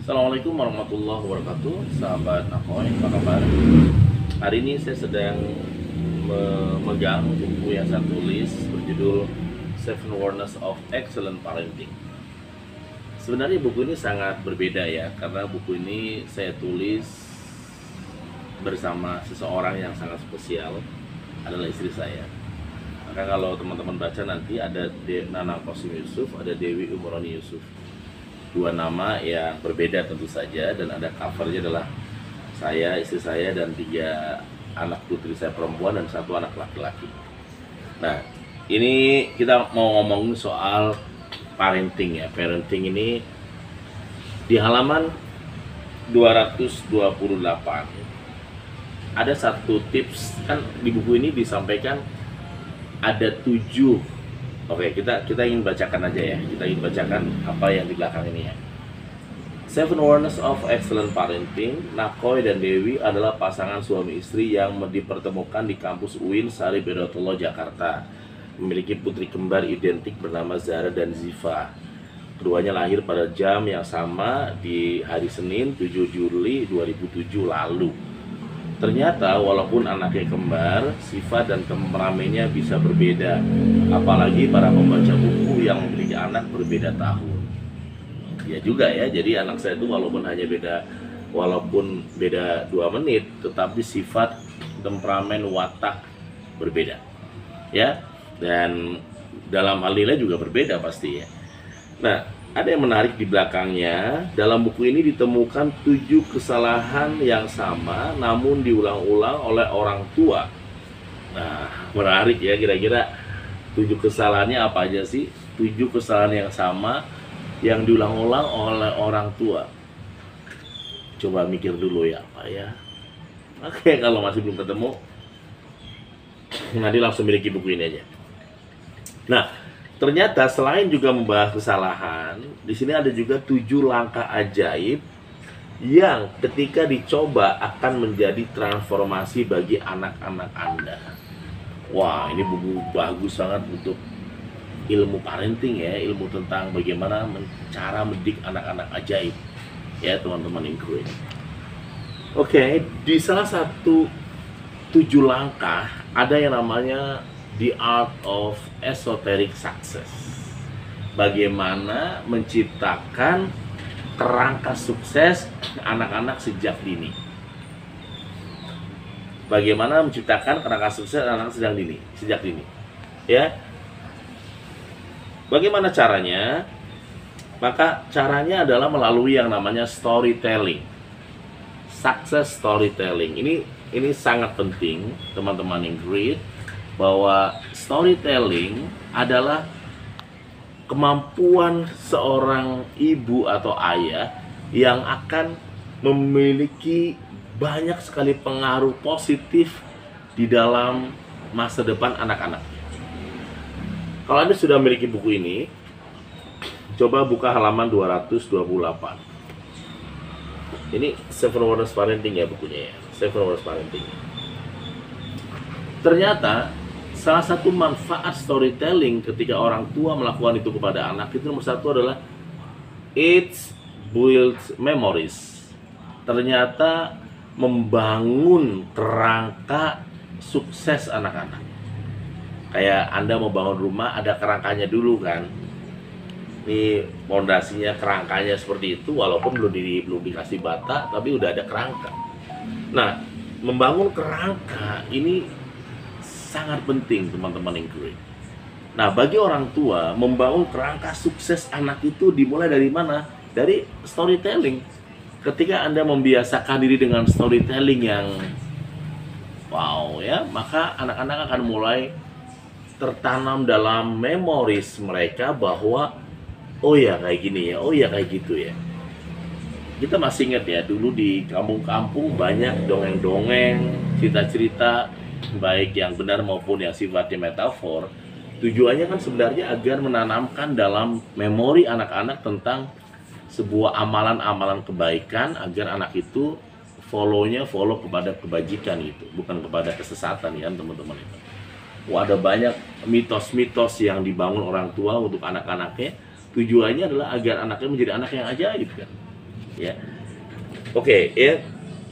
Assalamualaikum warahmatullahi wabarakatuh, sahabat Akoy, apa kabar? Hari ini saya sedang memegang buku yang saya tulis berjudul Seven Warnings of Excellent Parenting. Sebenarnya buku ini sangat berbeda ya, karena buku ini saya tulis bersama seseorang yang sangat spesial, adalah istri saya. Maka kalau teman-teman baca nanti ada Nanang Qasim Yusuf, ada Dewi Umroni Yusuf. Dua nama yang berbeda tentu saja, dan ada covernya adalah saya, istri saya, dan 3 anak putri saya perempuan dan 1 anak laki-laki. Nah, ini kita mau ngomongin soal parenting ya. Parenting ini di halaman 228 ada satu tips, kan di buku ini disampaikan ada 7. Oke, kita ingin bacakan aja ya. Kita ingin bacakan apa yang di belakang ini ya. Seven Warnings of Excellent Parenting. Nakoy dan Dewi adalah pasangan suami istri yang dipertemukan di kampus UIN Sari Baidoutullah, Jakarta. Memiliki putri kembar identik bernama Zara dan Ziva. Keduanya lahir pada jam yang sama di hari Senin 7 Juli 2007 lalu. Ternyata walaupun anaknya kembar, sifat dan temperamennya bisa berbeda. Apalagi para pembaca buku yang memiliki anak berbeda tahun. Ya juga ya, jadi anak saya itu walaupun beda 2 menit, tetapi sifat, temperamen, watak berbeda. Ya, dan dalam hal nilai juga berbeda pasti ya. Nah, ada yang menarik di belakangnya. Dalam buku ini ditemukan 7 kesalahan yang sama namun diulang-ulang oleh orang tua. Nah, menarik ya, kira-kira 7 kesalahannya apa aja sih? 7 kesalahan yang sama yang diulang-ulang oleh orang tua. Coba mikir dulu ya, Pak ya. Oke, kalau masih belum ketemu, nanti langsung miliki buku ini aja. Nah, ternyata selain juga membahas kesalahan, di sini ada juga 7 langkah ajaib yang ketika dicoba akan menjadi transformasi bagi anak-anak Anda. Wah, ini buku bagus banget untuk ilmu parenting ya, ilmu tentang bagaimana cara mendidik anak-anak ajaib ya teman-teman Ingrid. Oke, di salah satu 7 langkah ada yang namanya The Art of Esoteric Success. Bagaimana menciptakan kerangka sukses anak-anak sejak dini. Bagaimana menciptakan kerangka sukses anak-anak sejak dini. Ya. Bagaimana caranya? Maka caranya adalah melalui yang namanya storytelling. Success storytelling. Ini sangat penting, teman-teman Ingrid, bahwa storytelling adalah kemampuan seorang ibu atau ayah yang akan memiliki banyak sekali pengaruh positif di dalam masa depan anak-anak. Kalau Anda sudah memiliki buku ini, coba buka halaman 228. Ini Seven Warnings Parenting ya bukunya ya, Seven Warnings Parenting. Ternyata salah satu manfaat storytelling ketika orang tua melakukan itu kepada anak itu nomor 1 adalah it builds memories. Ternyata membangun kerangka sukses anak-anak. Kayak Anda mau bangun rumah, ada kerangkanya dulu kan. Ini pondasinya, kerangkanya seperti itu, walaupun belum dikasih bata, tapi udah ada kerangka. Nah, membangun kerangka ini sangat penting teman-teman Ingrid. Nah, bagi orang tua membangun kerangka sukses anak itu dimulai dari mana? Dari storytelling. Ketika Anda membiasakan diri dengan storytelling yang wow ya, maka anak-anak akan mulai tertanam dalam memoris mereka bahwa oh ya kayak gini ya, oh ya kayak gitu ya. Kita masih ingat ya, dulu di kampung-kampung banyak dongeng-dongeng, cerita-cerita, baik yang benar maupun yang sifatnya metafor. Tujuannya kan sebenarnya agar menanamkan dalam memori anak-anak tentang sebuah amalan-amalan kebaikan, agar anak itu follow kepada kebajikan itu, bukan kepada kesesatan ya teman-teman itu. Wah, ada banyak mitos-mitos yang dibangun orang tua untuk anak-anaknya. Tujuannya adalah agar anaknya menjadi anak yang ajaib kan. ya. Oke, ya.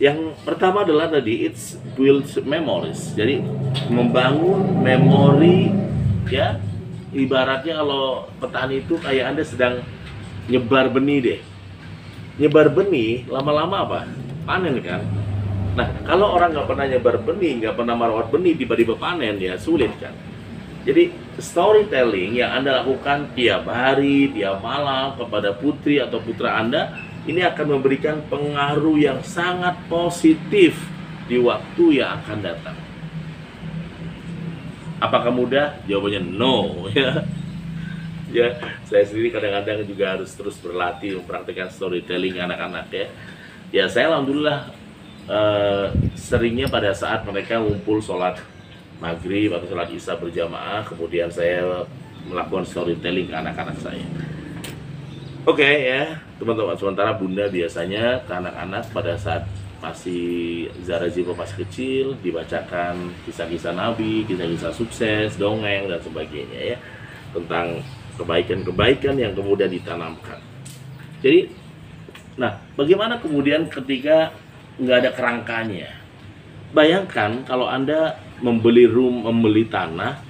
Yang pertama adalah tadi it's builds memories. Jadi membangun memori, ya. Ibaratnya kalau petani itu kayak Anda sedang nyebar benih deh. Nyebar benih lama-lama apa? Panen kan? Nah, kalau orang nggak pernah nyebar benih, nggak pernah merawat benih, tiba-tiba panen, ya sulit kan? Jadi storytelling yang Anda lakukan tiap hari, tiap malam kepada putri atau putra Anda, ini akan memberikan pengaruh yang sangat positif di waktu yang akan datang. Apakah mudah? Jawabannya no. Ya, saya sendiri kadang-kadang juga harus terus berlatih mempraktikkan storytelling anak-anak ya. Ya, saya alhamdulillah seringnya pada saat mereka ngumpul sholat maghrib atau sholat isya berjamaah, kemudian saya melakukan storytelling ke anak-anak saya. Oke, ya teman-teman, sementara bunda biasanya ke anak-anak pada saat masih Zara Zipo masih kecil dibacakan kisah-kisah Nabi, kisah-kisah sukses, dongeng dan sebagainya ya, tentang kebaikan-kebaikan yang kemudian ditanamkan. Jadi, nah bagaimana kemudian ketika nggak ada kerangkanya? Bayangkan kalau Anda membeli tanah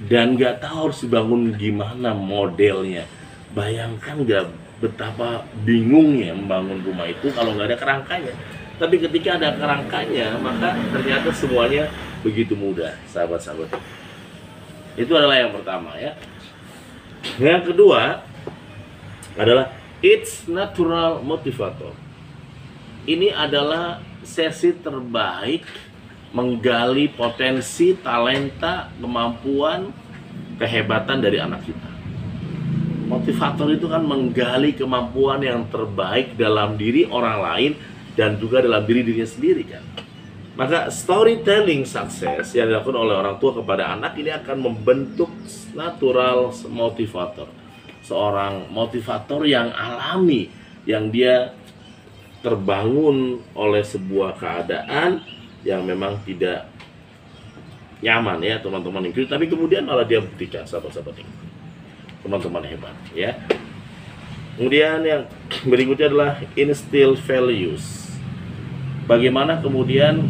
dan nggak tahu harus dibangun gimana modelnya. Bayangkan nggak betapa bingungnya membangun rumah itu kalau nggak ada kerangkanya. Tapi ketika ada kerangkanya, maka ternyata semuanya begitu mudah, sahabat-sahabat. Itu adalah yang pertama ya. Yang kedua adalah it's natural motivator. Ini adalah sesi terbaik menggali potensi, talenta, kemampuan, kehebatan dari anak kita. Motivator itu kan menggali kemampuan yang terbaik dalam diri orang lain dan juga dalam dirinya sendiri kan. Maka storytelling sukses yang dilakukan oleh orang tua kepada anak ini akan membentuk natural motivator. Seorang motivator yang alami, yang dia terbangun oleh sebuah keadaan yang memang tidak nyaman ya teman-teman ini, tapi kemudian malah dia buktikan sahabat-sahabat ini. Teman-teman hebat ya. Kemudian yang berikutnya adalah instill values. Bagaimana kemudian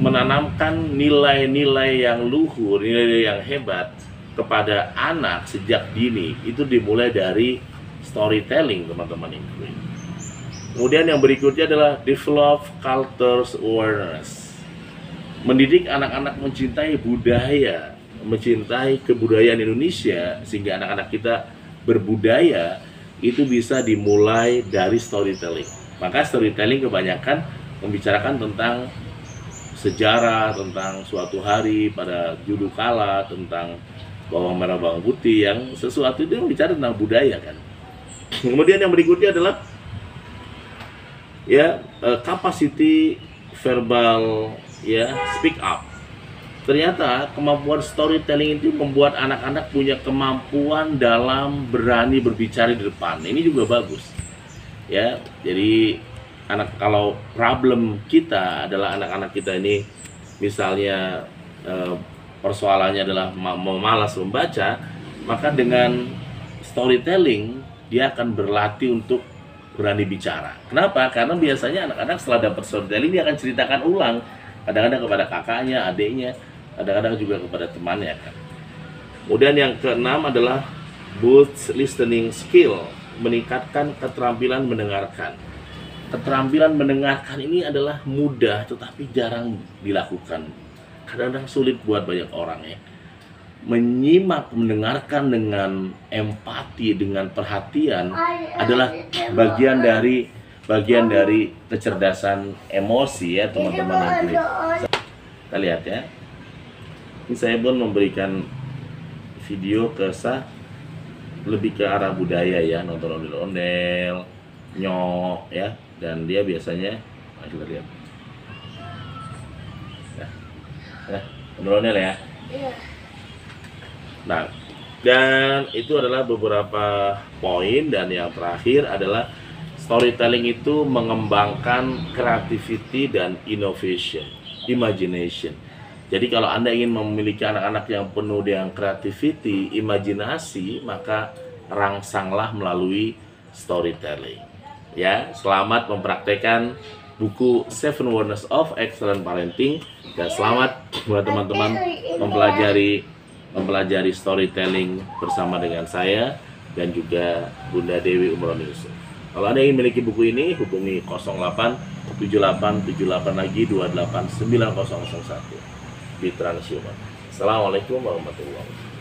menanamkan nilai-nilai yang luhur, nilai-nilai yang hebat kepada anak sejak dini. Itu dimulai dari storytelling teman-teman ini. Kemudian yang berikutnya adalah develop culture's awareness. Mendidik anak-anak mencintai budaya, mencintai kebudayaan Indonesia, sehingga anak-anak kita berbudaya, itu bisa dimulai dari storytelling. Maka storytelling kebanyakan membicarakan tentang sejarah, tentang suatu hari pada dulu kala, tentang bawang merah bawang putih, yang sesuatu itu bicara tentang budaya kan. Kemudian yang berikutnya adalah ya capacity verbal ya, speak up. Ternyata kemampuan storytelling itu membuat anak-anak punya kemampuan dalam berani berbicara di depan. Ini juga bagus. Ya, jadi kalau problem kita adalah anak-anak kita ini misalnya persoalannya adalah malas membaca, maka dengan storytelling dia akan berlatih untuk berani bicara. Kenapa? Karena biasanya anak-anak setelah dapat storytelling dia akan ceritakan ulang, kadang-kadang kepada kakaknya, adiknya, kadang-kadang juga kepada temannya kan. Kemudian yang keenam adalah boost listening skill, meningkatkan keterampilan mendengarkan. Keterampilan mendengarkan ini adalah mudah tetapi jarang dilakukan. Kadang-kadang sulit buat banyak orang ya. Menyimak, mendengarkan dengan empati, dengan perhatian adalah bagian dari kecerdasan emosi ya teman-teman. Kita lihat ya. Ini saya pun memberikan video lebih ke arah budaya ya, nonton ondel-ondel, nyok ya, dan dia biasanya kita lihat. Nah, ondel-ondel ya. Nah, dan itu adalah beberapa poin, dan yang terakhir adalah storytelling itu mengembangkan creativity dan innovation, imagination. Jadi kalau Anda ingin memiliki anak-anak yang penuh dengan creativity, imajinasi, maka rangsanglah melalui storytelling. Ya, selamat mempraktekkan buku Seven Wonders of Excellent Parenting, dan selamat buat teman-teman mempelajari storytelling bersama dengan saya dan juga Bunda Dewi Umron Yusuf. Kalau Anda ingin memiliki buku ini, hubungi 08 7878 lagi 28 9001 di Transhuman. Assalamualaikum warahmatullahi wabarakatuh.